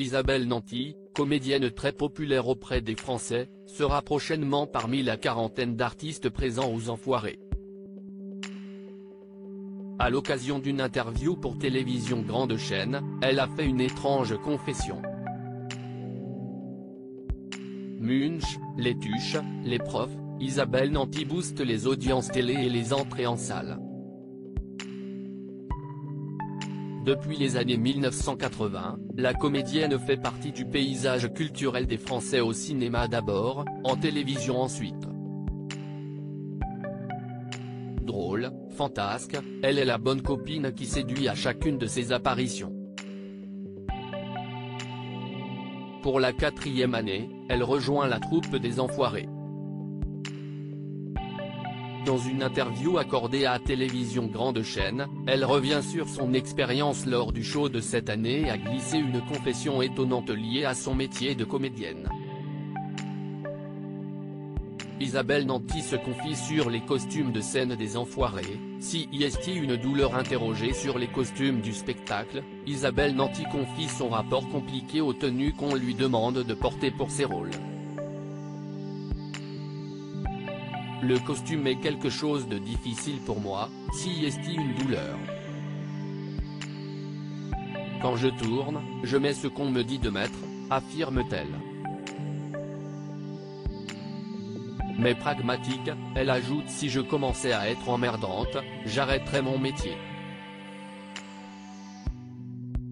Isabelle Nanty, comédienne très populaire auprès des Français, sera prochainement parmi la quarantaine d'artistes présents aux Enfoirés. À l'occasion d'une interview pour télévision grande chaîne, elle a fait une étrange confession. Munch, les tuches, les profs, Isabelle Nanty booste les audiences télé et les entrées en salle. Depuis les années 1980, la comédienne fait partie du paysage culturel des Français au cinéma d'abord, en télévision ensuite. Drôle, fantasque, elle est la bonne copine qui séduit à chacune de ses apparitions. Pour la 4e année, elle rejoint la troupe des Enfoirés. Dans une interview accordée à Télévision Grande Chaîne, elle revient sur son expérience lors du show de cette année et a glissé une confession étonnante liée à son métier de comédienne. Isabelle Nanty se confie sur les costumes de scène des Enfoirés. Si y a-t-il une douleur interrogée sur les costumes du spectacle, Isabelle Nanty confie son rapport compliqué aux tenues qu'on lui demande de porter pour ses rôles. Le costume est quelque chose de difficile pour moi, si y a-t-il une douleur. Quand je tourne, je mets ce qu'on me dit de mettre, affirme-t-elle. Mais pragmatique, elle ajoute: si je commençais à être emmerdante, j'arrêterais mon métier.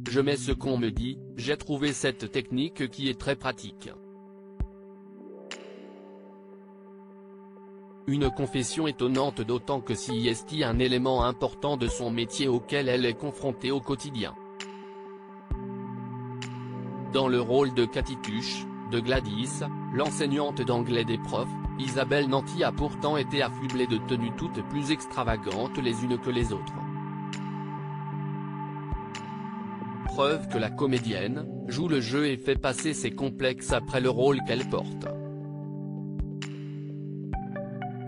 Je mets ce qu'on me dit, j'ai trouvé cette technique qui est très pratique. Une confession étonnante d'autant que si est un élément important de son métier auquel elle est confrontée au quotidien. Dans le rôle de Cathy Tuche, de Gladys, l'enseignante d'anglais des profs, Isabelle Nanty a pourtant été affublée de tenues toutes plus extravagantes les unes que les autres. Preuve que la comédienne joue le jeu et fait passer ses complexes après le rôle qu'elle porte.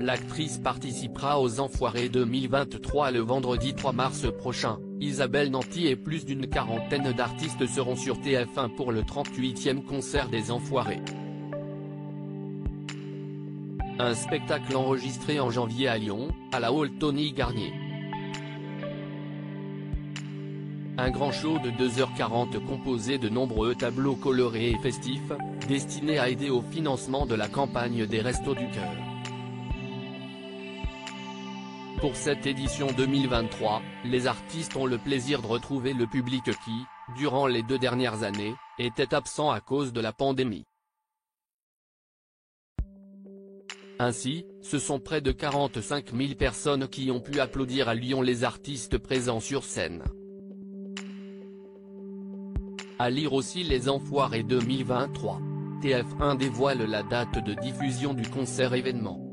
L'actrice participera aux Enfoirés 2023 le vendredi 3 mars prochain. Isabelle Nanty et plus d'une quarantaine d'artistes seront sur TF1 pour le 38e concert des Enfoirés. Un spectacle enregistré en janvier à Lyon, à la Hall Tony Garnier. Un grand show de 2h40 composé de nombreux tableaux colorés et festifs, destinés à aider au financement de la campagne des Restos du Cœur. Pour cette édition 2023, les artistes ont le plaisir de retrouver le public qui, durant les 2 dernières années, était absent à cause de la pandémie. Ainsi, ce sont près de 45 000 personnes qui ont pu applaudir à Lyon les artistes présents sur scène. À lire aussi les Enfoirés 2023. TF1 dévoile la date de diffusion du concert événement.